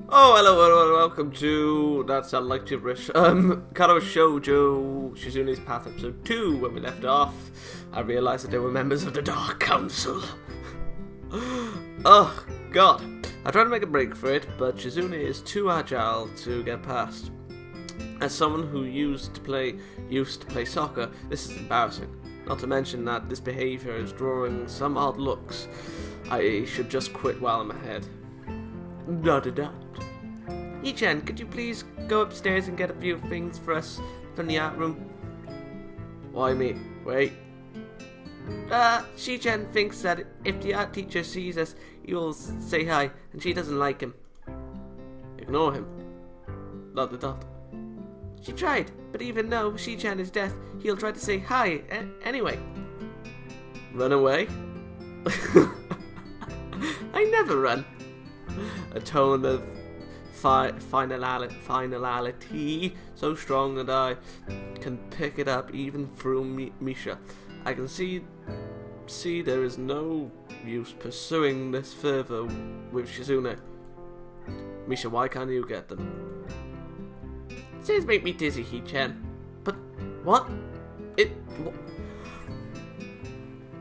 Oh, hello, welcome to... That sounded like gibberish. Katawa Shoujo Shizune's Path episode 2. When we left off, I realised that they were members of the Dark Council. Oh, God. I tried to make a break for it, but Shizune is too agile to get past. As someone who used to play soccer, this is embarrassing. Not to mention that this behaviour is drawing some odd looks. I should just quit while I'm ahead. Da-da-da. Yi-chan, could you please go upstairs and get a few things for us from the art room? Why me? Wait. Shi-chan thinks that if the art teacher sees us, he will say hi, and she doesn't like him. Ignore him. Dot. She tried, but even though Shi-chan is deaf, he'll try to say hi anyway. Run away? I never run. A tone of finality so strong that I can pick it up even through Misha. I can see there is no use pursuing this further with Shizune. Misha, why can't you get them? Says make me dizzy, He-chan. But what?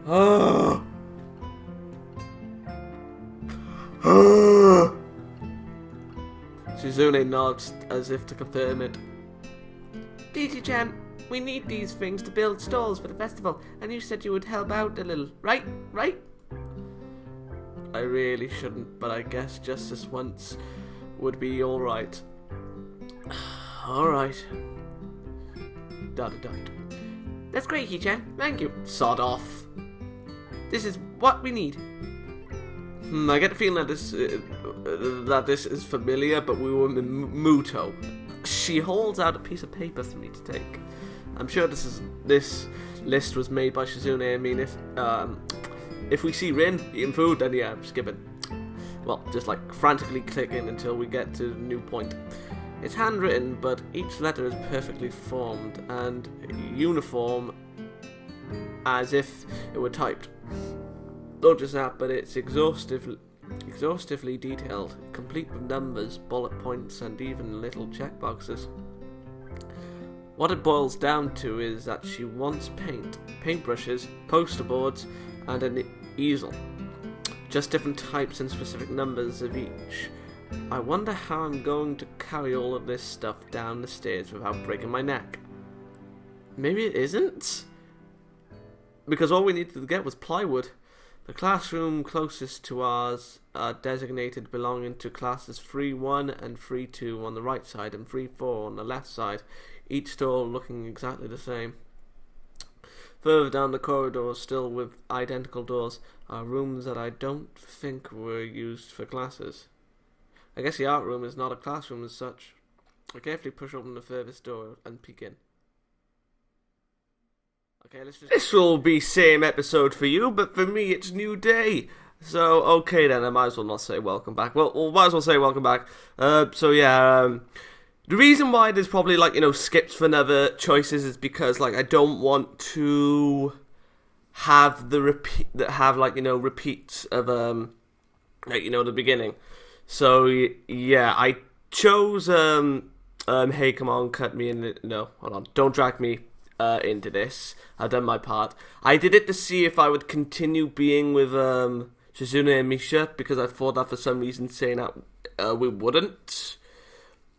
Oh. Shizune nods as if to confirm it. Digi-chan, we need these things to build stalls for the festival, and you said you would help out a little, right? I really shouldn't, but I guess just this once would be alright. Alright. Dot. That's great, He-chan. Thank you. Sod off. This is what we need. I get the feeling that this is familiar, but we were in Muto. She holds out a piece of paper for me to take. I'm sure this list was made by Shizune. I mean, if we see Rin eating food, then yeah, skip it. Well, just like frantically clicking until we get to the new point. It's handwritten, but each letter is perfectly formed and uniform, as if it were typed. Not just that, but it's exhaustively detailed, complete with numbers, bullet points, and even little checkboxes. What it boils down to is that she wants paintbrushes, poster boards, and an easel. Just different types and specific numbers of each. I wonder how I'm going to carry all of this stuff down the stairs without breaking my neck. Maybe it isn't? Because all we needed to get was plywood. The classroom closest to ours are designated belonging to classes 3-1 and 3-2 on the right side and 3-4 on the left side, each stall looking exactly the same. Further down the corridor, still with identical doors, are rooms that I don't think were used for classes. I guess the art room is not a classroom as such. I carefully push open the furthest door and peek in. Okay, This will be same episode for you, but for me it's new day. So, okay then, I might as well not say welcome back. Well, might as well say welcome back. The reason why there's probably, skips for another choices is because, I don't want to have repeats of, the beginning. So, yeah, I chose, hey, come on, cut me in. No, hold on, don't drag me into this. I've done my part. I did it to see if I would continue being with Shizune and Misha, because I thought that for some reason saying that we wouldn't.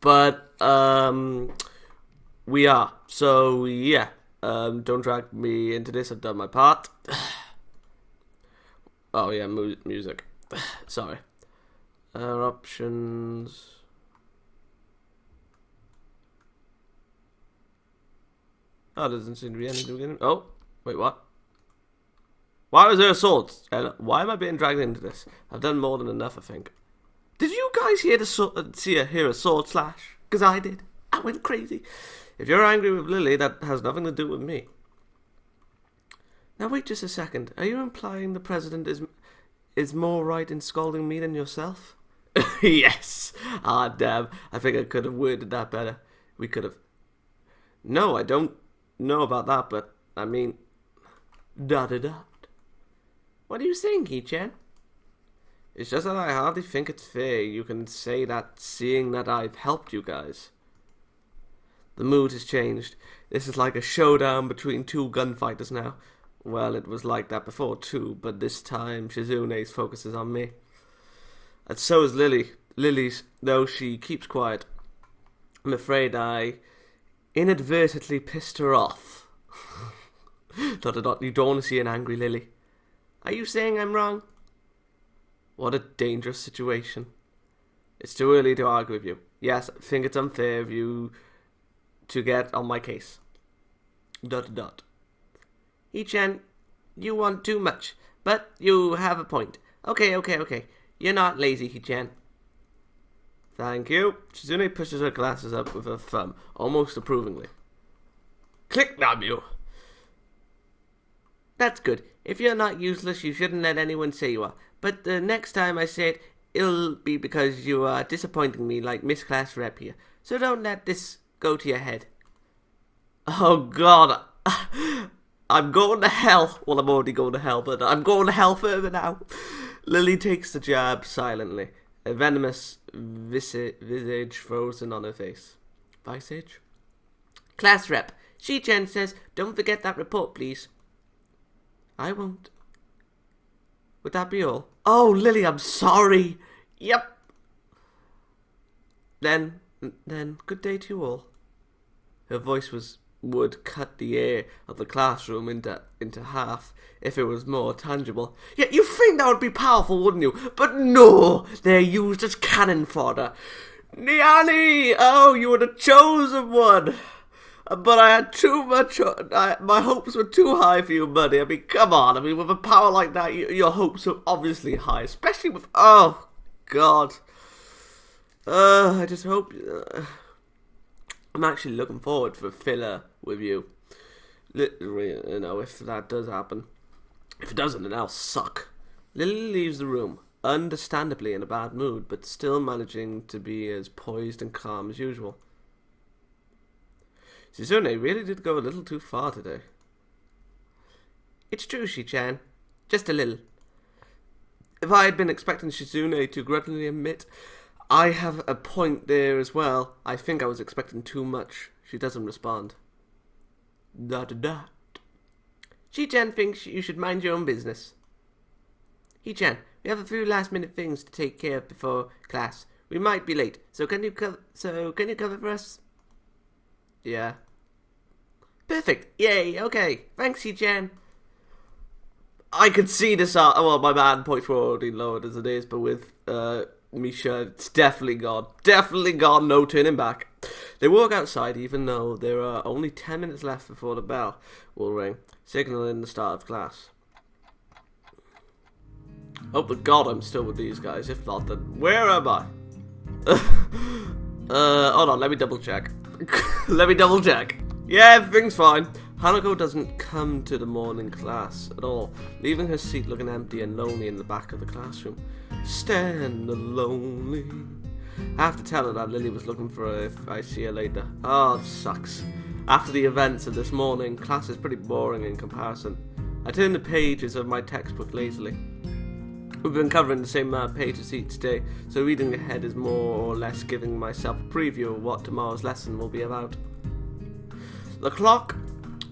But we are. So yeah, don't drag me into this. I've done my part. Oh yeah, music. Sorry. Options. Oh, there doesn't seem to be anything beginning. Oh, wait, what? Why was there a sword? Why am I being dragged into this? I've done more than enough, I think. Did you guys hear hear a sword slash? Because I did. I went crazy. If you're angry with Lily, that has nothing to do with me. Now wait just a second. Are you implying the president is more right in scolding me than yourself? Yes. Ah, damn. I think I could have worded that better. We could have. No, I don't know about that, but I mean, What do you think, He-chan? It's just that I hardly think it's fair you can say that seeing that I've helped you guys. The mood has changed. This is like a showdown between two gunfighters now. Well, it was like that before too, but this time Shizune's focus is on me. And so is Lily's, though she keeps quiet. I'm afraid I inadvertently pissed her off. You don't want to see an angry Lily. Are you saying I'm wrong? What a dangerous situation. It's too early to argue with you. Yes, I think it's unfair of you to get on my case. ... Hichan, you want too much, but you have a point. Okay. You're not lazy, Hichan. Thank you. Shizune pushes her glasses up with her thumb, almost approvingly. Click, damn you! That's good. If you're not useless, you shouldn't let anyone say you are. But the next time I say it, it'll be because you are disappointing me like Miss Class Rep here. So don't let this go to your head. Oh God, I'm going to hell. Well, I'm already going to hell, but I'm going to hell further now. Lily takes the jab silently, a venomous visage frozen on her face. Visage? Class Rep, Shi-chan says, don't forget that report, please. I won't. Would that be all? Oh, Lily, I'm sorry. Yep. Then, good day to you all. Her voice would cut the air of the classroom into half if it was more tangible. Yeah, you think that would be powerful, wouldn't you? But no, they're used as cannon fodder. Niani! Oh, you were the chosen one. But I had too much. My hopes were too high for you, buddy. I mean, come on. I mean, with a power like that, your hopes are obviously high, especially with. Oh, God. I just hope. I'm actually looking forward for filler with you. Literally, you know, if that does happen. If it doesn't, then I'll suck. Lily leaves the room, understandably in a bad mood, but still managing to be as poised and calm as usual. Shizune really did go a little too far today. It's true, Shi-chan. Just a little. If I had been expecting Shizune to grudgingly admit, I have a point there as well, I think I was expecting too much. She doesn't respond. Shi-chan thinks you should mind your own business. Hi-chan, we have a few last-minute things to take care of before class. We might be late, so can you cover for us? Yeah. Perfect. Yay. Okay. Thanks, Hi-chan. I could see this. Well, my man points were already lowered as it is, but with Misha, it's definitely gone. Definitely gone. No turning back. They walk outside, even though there are only 10 minutes left before the bell will ring, signaling the start of class. Hope to God I'm still with these guys. If not, then where am I? Hold on. Let me double check. Yeah, everything's fine. Hanako doesn't come to the morning class at all, leaving her seat looking empty and lonely in the back of the classroom. Stand lonely. I have to tell her that Lily was looking for her if I see her later. Oh, this sucks. After the events of this morning, class is pretty boring in comparison. I turn the pages of my textbook lazily. We've been covering the same pages each day, so reading ahead is more or less giving myself a preview of what tomorrow's lesson will be about. The clock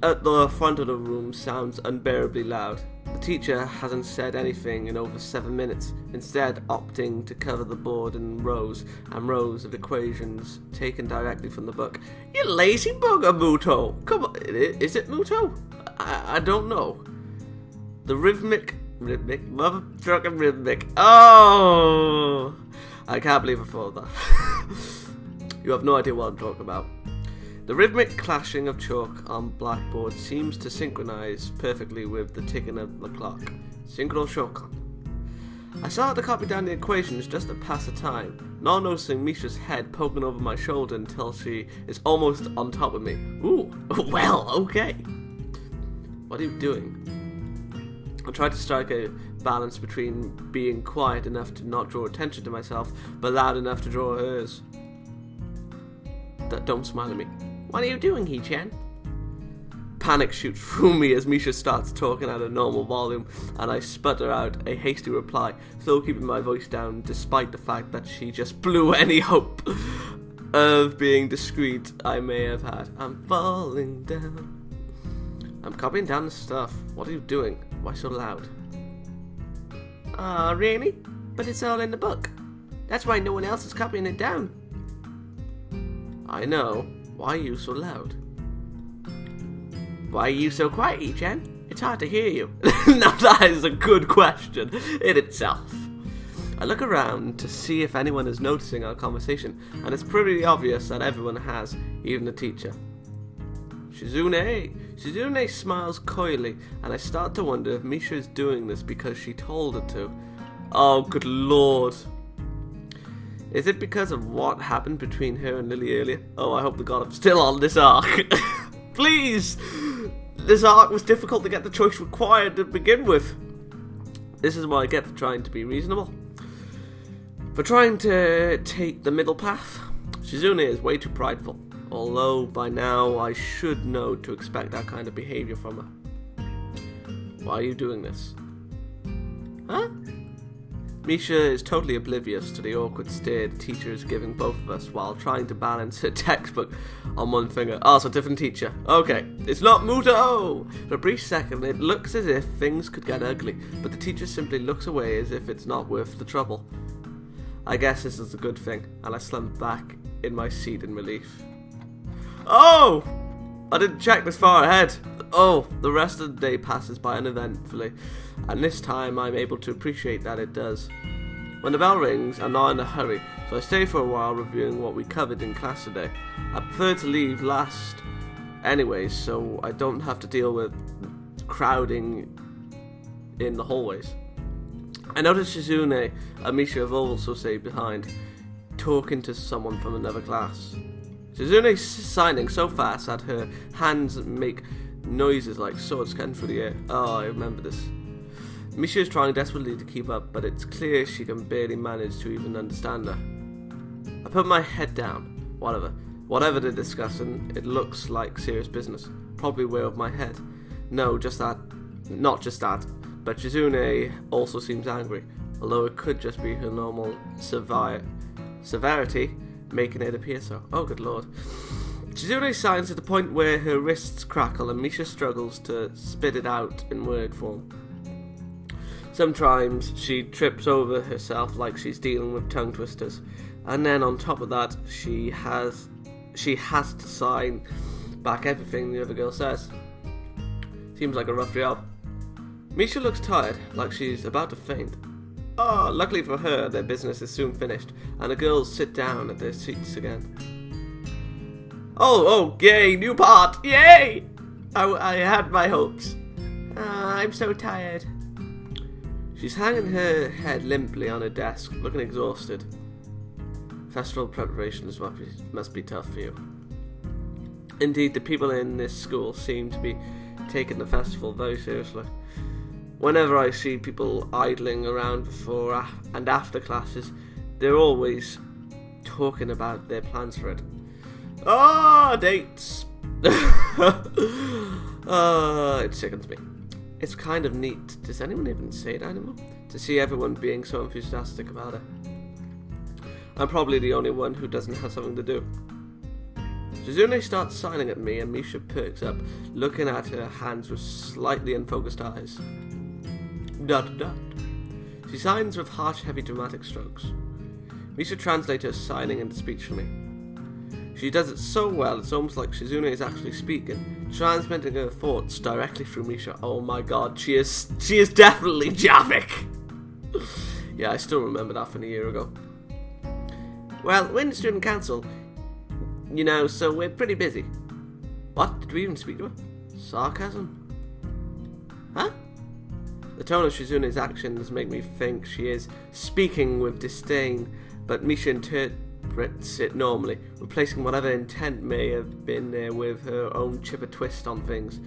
at the front of the room sounds unbearably loud. The teacher hasn't said anything in over 7 minutes, instead opting to cover the board in rows and rows of equations taken directly from the book. You lazy bugger, Muto! Come on, is it Muto? I don't know. The rhythmic, mother-trucking rhythmic. Oh! I can't believe I thought that. You have no idea what I'm talking about. The rhythmic clashing of chalk on blackboard seems to synchronize perfectly with the ticking of the clock. Synchro Shokan. I started to copy down the equations just to pass the time, not noticing Misha's head poking over my shoulder until she is almost on top of me. Ooh, well, okay. What are you doing? I tried to strike a balance between being quiet enough to not draw attention to myself, but loud enough to draw hers. Don't smile at me. What are you doing, Hi-chan? Panic shoots through me as Misha starts talking at a normal volume, and I sputter out a hasty reply, still keeping my voice down despite the fact that she just blew any hope of being discreet I may have had. I'm falling down. I'm copying down the stuff. What are you doing? Why so loud? Really? But it's all in the book. That's why no one else is copying it down. I know. Why are you so loud? Why are you so quiet, E-chan? It's hard to hear you. Now that is a good question in itself. I look around to see if anyone is noticing our conversation, and it's pretty obvious that everyone has, even the teacher. Shizune smiles coyly, and I start to wonder if Misha is doing this because she told her to. Oh, good lord. Is it because of what happened between her and Lily earlier? Oh, I hope to God I'm still on this arc. Please! This arc was difficult to get the choice required to begin with. This is what I get for trying to be reasonable. For trying to take the middle path. Shizune is way too prideful. Although, by now, I should know to expect that kind of behavior from her. Why are you doing this? Huh? Misha is totally oblivious to the awkward stare the teacher is giving both of us while trying to balance her textbook on one finger. Oh, it's a different teacher. Okay, it's not Muto! For a brief second, it looks as if things could get ugly, but the teacher simply looks away as if it's not worth the trouble. I guess this is a good thing, and I slump back in my seat in relief. Oh! I didn't check this far ahead. Oh, the rest of the day passes by uneventfully, and this time I'm able to appreciate that it does. When the bell rings, I'm not in a hurry, so I stay for a while reviewing what we covered in class today. I prefer to leave last anyways, so I don't have to deal with crowding in the hallways. I notice Shizune and Misha have also stayed behind, talking to someone from another class. Shizune's signing so fast that her hands make noises like swords cutting through the air. Oh, I remember this. Misha is trying desperately to keep up, but it's clear she can barely manage to even understand her. I put my head down. Whatever they're discussing, it looks like serious business. Probably way over my head. No, just that. Not just that. But Shizune also seems angry, although it could just be her normal severity making it appear so. Oh, good lord. Shizune signs to the point where her wrists crackle and Misha struggles to spit it out in word form. Sometimes she trips over herself like she's dealing with tongue twisters, and then on top of that, she has to sign back everything the other girl says. Seems like a rough job. Misha looks tired, like she's about to faint. Oh, luckily for her, their business is soon finished, and the girls sit down at their seats again. Oh, yay, new part, yay! I had my hopes. I'm so tired. She's hanging her head limply on her desk, looking exhausted. Festival preparations must be tough for you. Indeed, the people in this school seem to be taking the festival very seriously. Whenever I see people idling around before and after classes, they're always talking about their plans for it. Dates! It sickens me. It's kind of neat. Does anyone even say that anymore? To see everyone being so enthusiastic about it. I'm probably the only one who doesn't have something to do. Shizune starts signing at me and Misha perks up, looking at her hands with slightly unfocused eyes. ... She signs with harsh, heavy, dramatic strokes. Misha translates her signing into speech for me. She does it so well, it's almost like Shizune is actually speaking, transmitting her thoughts directly through Misha. Oh my god, she is definitely Javik! Yeah, I still remember that from a year ago. Well, we're in the student council, so we're pretty busy. What? Did we even speak to her? Sarcasm? Huh? The tone of Shizune's actions make me think she is speaking with disdain, but Misha interprets it normally, replacing whatever intent may have been there with her own chipper twist on things.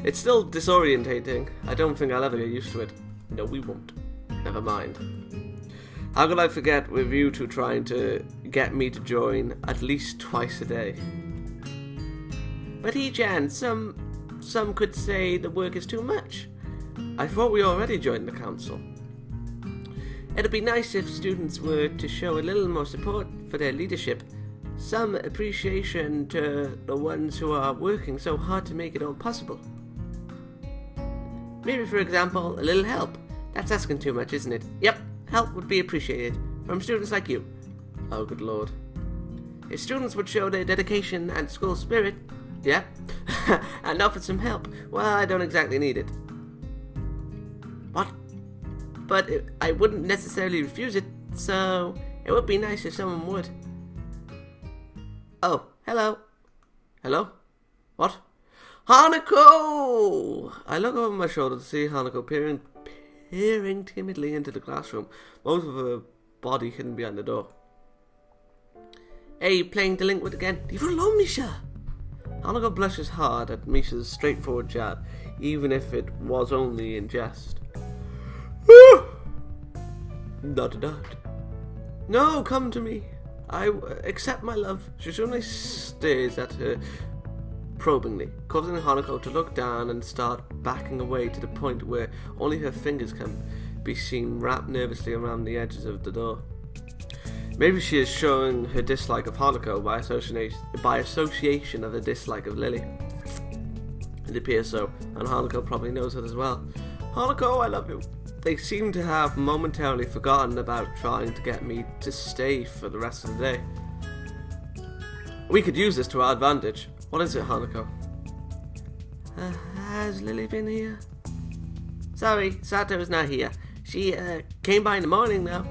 It's still disorientating. I don't think I'll ever get used to it. No, we won't. Never mind. How could I forget with you two trying to get me to join at least twice a day? But E-chan, some some could say the work is too much. I thought we already joined the council. It'd be nice if students were to show a little more support for their leadership. Some appreciation to the ones who are working so hard to make it all possible. Maybe, for example, a little help. That's asking too much, isn't it? Yep, help would be appreciated. From students like you. Oh, good lord. If students would show their dedication and school spirit, yeah, and offer some help, well, I don't exactly need it. What? But I wouldn't necessarily refuse it, so it would be nice if someone would. Oh, hello. Hello? What? Hanako! I look over my shoulder to see Hanako peering timidly into the classroom, most of her body hidden behind the door. Hey, playing delinquent again? Leave her alone, Misha! Hanako blushes hard at Misha's straightforward jab, even if it was only in jest. Dot. No, come to me. I accept my love. Shizune stares at her probingly, causing Hanako to look down and start backing away to the point where only her fingers can be seen wrapped nervously around the edges of the door. Maybe she is showing her dislike of Hanako by association of her dislike of Lily. It appears so, and Hanako probably knows it as well. Hanako, I love you. They seem to have momentarily forgotten about trying to get me to stay for the rest of the day. We could use this to our advantage. What is it, Hanako? Has Lily been here? Sorry, Sato is not here. She came by in the morning though.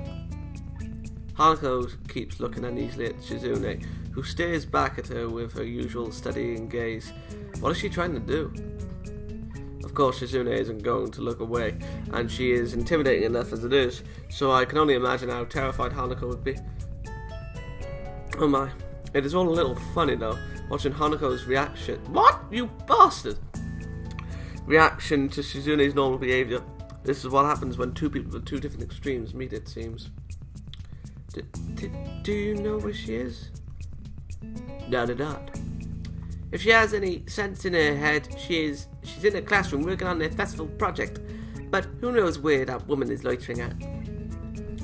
Hanako keeps looking uneasily at Shizune, who stares back at her with her usual studying gaze. What is she trying to do? Of course, Shizune isn't going to look away, and she is intimidating enough as it is, so I can only imagine how terrified Hanako would be. Oh my. It is all a little funny though, watching Hanako's reaction. What? You bastard! Reaction to Shizune's normal behaviour. This is what happens when two people with two different extremes meet, it seems. Do you know where she is? Dot. If she has any sense in her head, she's in a classroom working on their festival project. But who knows where that woman is loitering at?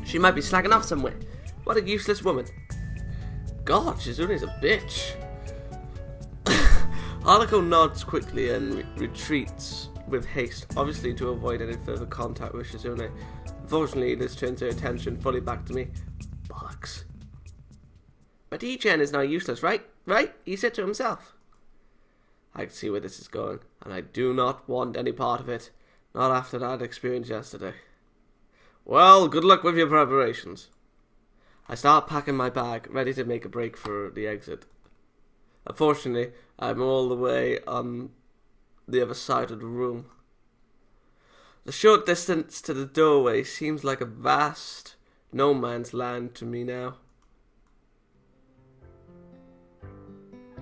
She might be slacking off somewhere. What a useless woman. God, Shizune's a bitch. Hanako nods quickly and retreats with haste, obviously to avoid any further contact with Shizune. Unfortunately, this turns her attention fully back to me. Bollocks. But Ichan is now useless, right? Right? He said to himself. I can see where this is going, and I do not want any part of it. Not after that experience yesterday. Well, good luck with your preparations. I start packing my bag, ready to make a break for the exit. Unfortunately, I'm all the way on the other side of the room. The short distance to the doorway seems like a vast no man's land to me now.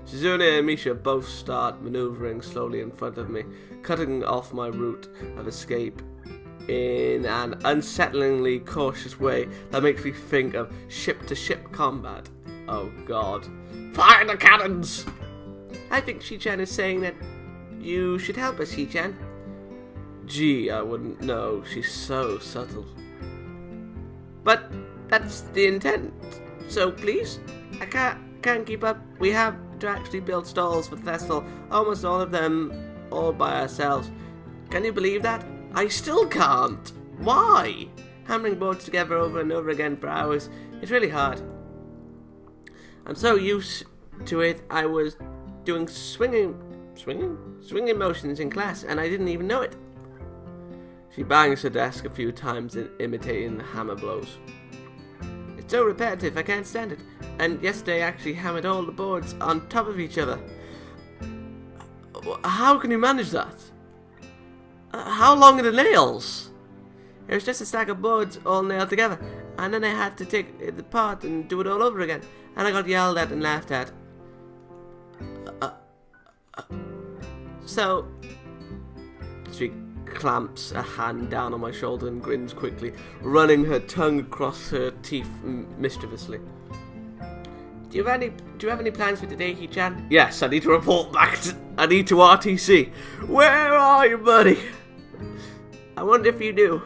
Shizune and Misha both start maneuvering slowly in front of me, cutting off my route of escape in an unsettlingly cautious way that makes me think of ship-to-ship combat. Oh god. Fire the cannons! I think Shi-chan is saying that you should help us, Shi-chan. Gee, I wouldn't know. She's so subtle. But that's the intent. So please, I can't keep up. We have to actually build stalls for the festival. Almost all of them all by ourselves. Can you believe that? I still can't. Why? Hammering boards together over and over again for hours. It's really hard. I'm so used to it. I was doing swinging motions in class, and I didn't even know it. She bangs her desk a few times, imitating the hammer blows. It's so repetitive, I can't stand it. And yesterday I actually hammered all the boards on top of each other. How can you manage that? How long are the nails? It was just a stack of boards all nailed together, and then I had to take it apart and do it all over again, and I got yelled at and laughed at. So, she clamps a hand down on my shoulder and grins quickly, running her tongue across her teeth mischievously. Do you have any plans for today, Hee-chan? Yes, I need to report back. I need to RTC. Where are you, buddy? I wonder if you do.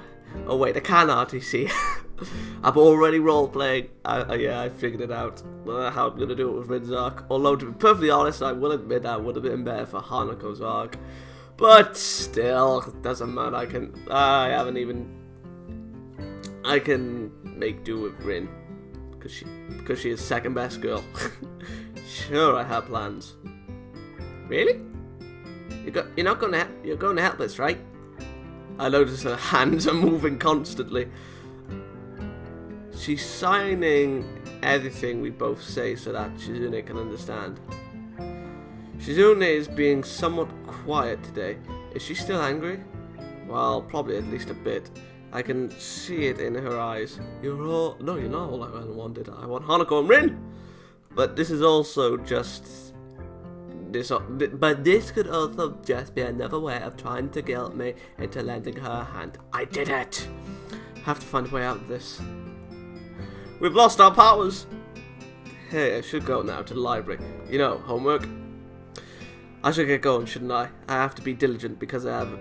Oh wait, I can RTC. I'm already role-playing. Yeah, I figured it out. How I'm gonna do it with Rin's arc. Although, to be perfectly honest, I will admit that would have been better for Hanako's arc. But still, it doesn't matter. I can make do with Rin. Because she is second best girl. Sure, I have plans. Really? You're going to help us, right? I notice her hands are moving constantly. She's signing everything we both say so that Shizune can understand. Shizune is being somewhat quiet today. Is she still angry? Well, probably at least a bit. I can see it in her eyes. No, you're not all I wanted. I want Hanako and Rin! But this is also just... But this could also just be another way of trying to guilt me into lending her a hand. I did it! Have to find a way out of this. We've lost our powers! Hey, I should go now to the library. You know, homework. I should get going, shouldn't I? I have to be diligent because I'm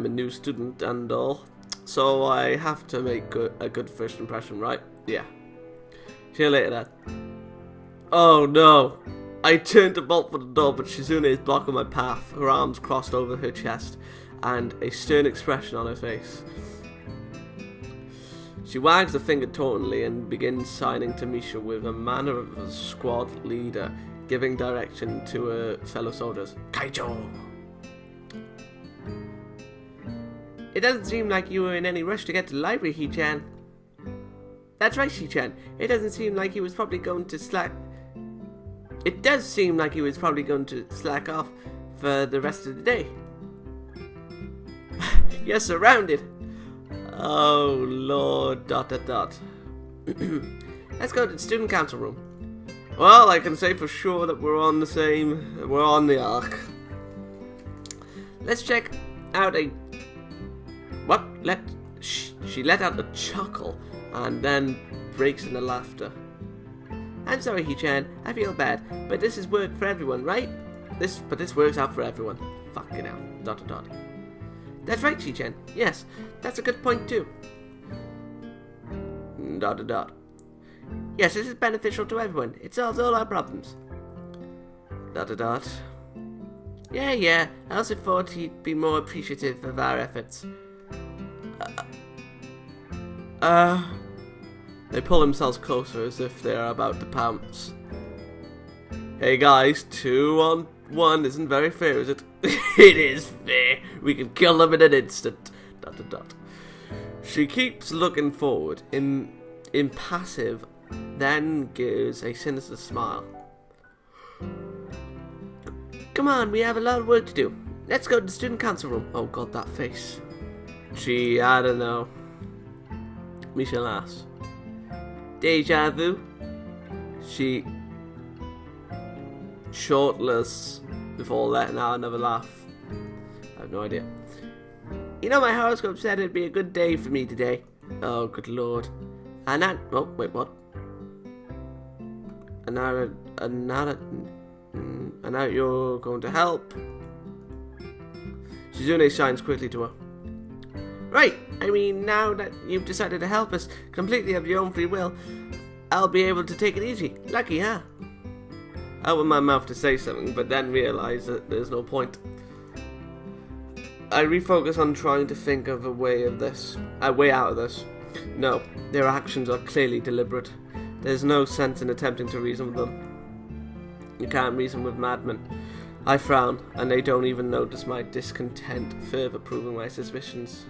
a new student and all. So I have to make a good first impression, right? Yeah. See you later, Dad. Oh no! I turned to bolt for the door, but Shizune is blocking my path, her arms crossed over her chest, and a stern expression on her face. She wags a finger tauntingly and begins signing to Misha with a manner of a squad leader, giving direction to her fellow soldiers. Kaijo! It doesn't seem like you were in any rush to get to the library, Hee-chan. That's right, Hee-chan. It doesn't seem like he was probably going to slack... It does seem like he was probably going to slack off for the rest of the day. You're surrounded. Oh, Lord, ... Let's go to the student council room. Well, I can say for sure that we're on the arc. Let's check out a... What? She let out a chuckle and then breaks into laughter. I'm sorry, Hee-chan. I feel bad, but this is work for everyone, right? This works out for everyone. Fucking hell. ... That's right, Hee-chan. Yes, that's a good point too. ... Yes, this is beneficial to everyone. It solves all our problems. ... Yeah. I also thought he'd be more appreciative of our efforts. They pull themselves closer as if they are about to pounce. Hey guys, 2 on 1 isn't very fair, is it? It is fair. We can kill them in an instant. ... She keeps looking forward, impassive, then gives a sinister smile. Come on, we have a lot of work to do. Let's go to the student council room. Oh god, that face. I don't know. Misha laughs. Deja vu? She... Shortless before letting out another laugh. I have no idea. You know, my horoscope said it'd be a good day for me today. Oh, good lord. And that... Oh, wait, what? And now you're going to help? Shizune shines quickly to her. Right, I mean, now that you've decided to help us completely of your own free will, I'll be able to take it easy. Lucky, huh? I open my mouth to say something, but then realize that there's no point. I refocus on trying to think of a way out of this. No, their actions are clearly deliberate. There's no sense in attempting to reason with them. You can't reason with madmen. I frown, and they don't even notice my discontent, further proving my suspicions.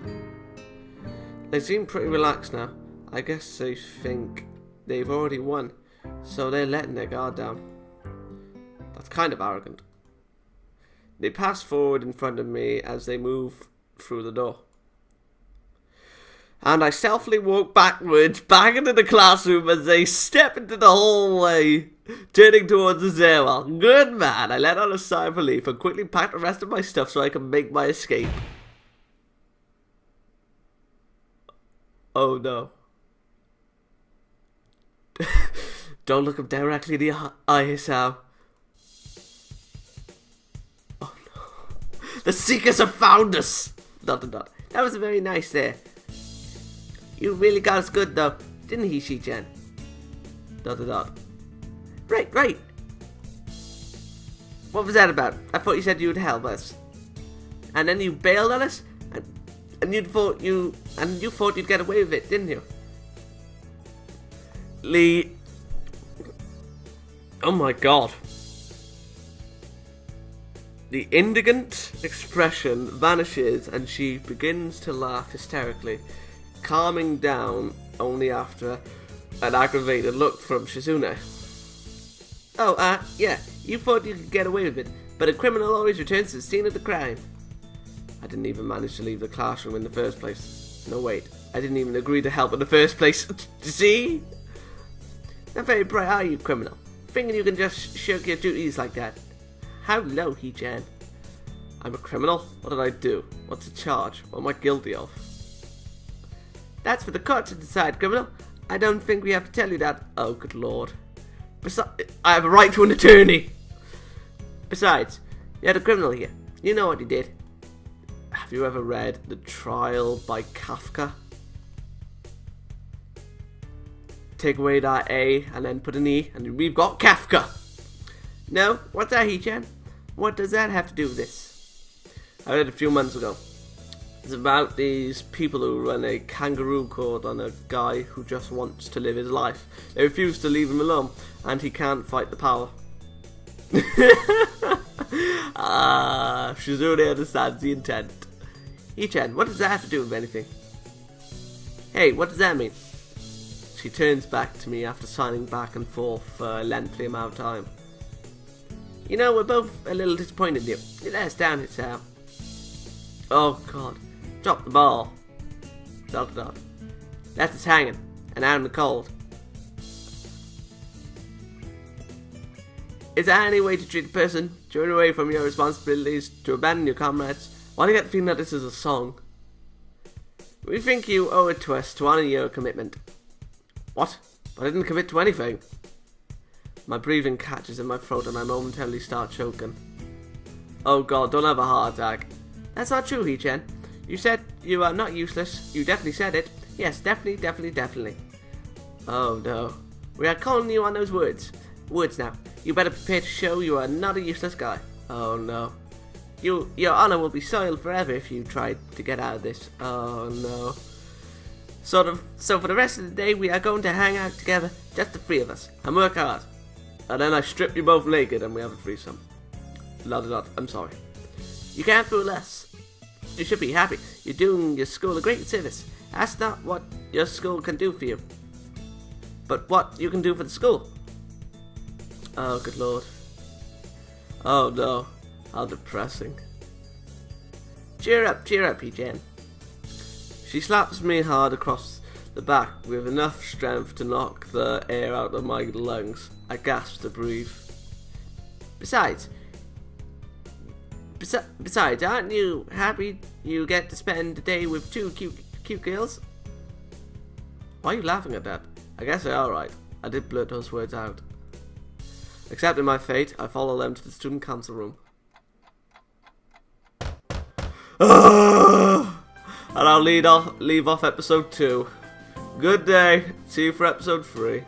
They seem pretty relaxed now. I guess they think they've already won, so they're letting their guard down. That's kind of arrogant. They pass forward in front of me as they move through the door. And I stealthily walk backwards, back into the classroom as they step into the hallway, turning towards the stairwell. Good man, I let out a sigh of relief and quickly packed the rest of my stuff so I can make my escape. Oh no. Don't look him directly in the eye, Hisao. Oh no. The Seekers have found us! ... That was very nice there. You really got us good though, didn't he, Shi-chan? ... Right. What was that about? I thought you said you would help us. And then you bailed on us? And you thought you'd get away with it, didn't you? Lee. Oh my god. The indignant expression vanishes and she begins to laugh hysterically, calming down only after an aggravated look from Shizune. Oh, yeah, you thought you could get away with it, but a criminal always returns to the scene of the crime. I didn't even manage to leave the classroom in the first place. No, wait, I didn't even agree to help in the first place. See? Not very bright, are you, criminal? Thinking you can just shirk your duties like that. How low, He-chan. I'm a criminal? What did I do? What's the charge? What am I guilty of? That's for the court to decide, criminal. I don't think we have to tell you that. Oh, good lord. I have a right to an attorney. Besides, you're the criminal here. You know what you did. Have you ever read The Trial by Kafka? Take away that A and then put an E and we've got Kafka. No? What's that, He-chan? What does that have to do with this? I read it a few months ago. It's about these people who run a kangaroo court on a guy who just wants to live his life. They refuse to leave him alone and he can't fight the power. Shizune understands the intent. He-chan, what does that have to do with anything? Hey, what does that mean? She turns back to me after signing back and forth for a lengthy amount of time. You know, we're both a little disappointed in you. You let us down, Hisao. Oh god. Drop the ball. ... Left us hanging and out in the cold. Is there any way to treat a person, turn away from your responsibilities, to abandon your comrades? Why do you get the feeling that this is a song? We think you owe it to us to honour your commitment. What? I didn't commit to anything. My breathing catches in my throat and I momentarily start choking. Oh god, don't have a heart attack. That's not true, He-chan. You said you are not useless. You definitely said it. Yes, definitely. Oh no. We are calling you on those words. Words now. You better prepare to show you are not a useless guy. Oh no. Your honor will be soiled forever if you try to get out of this. Oh no. So for the rest of the day we are going to hang out together, just the three of us, and work hard. And then I strip you both naked and we have a threesome. I'm sorry. You can't fool us. You should be happy. You're doing your school a great service. That's not what your school can do for you, but what you can do for the school. Oh, good lord. Oh no. How depressing. Cheer up, He-chan. She slaps me hard across the back with enough strength to knock the air out of my lungs. I gasp to breathe. Besides, aren't you happy you get to spend the day with two cute girls? Why are you laughing at that? I guess they're alright. I did blurt those words out. Accepting my fate, I follow them to the student council room. And I'll leave off episode 2. Good day. See you for episode 3.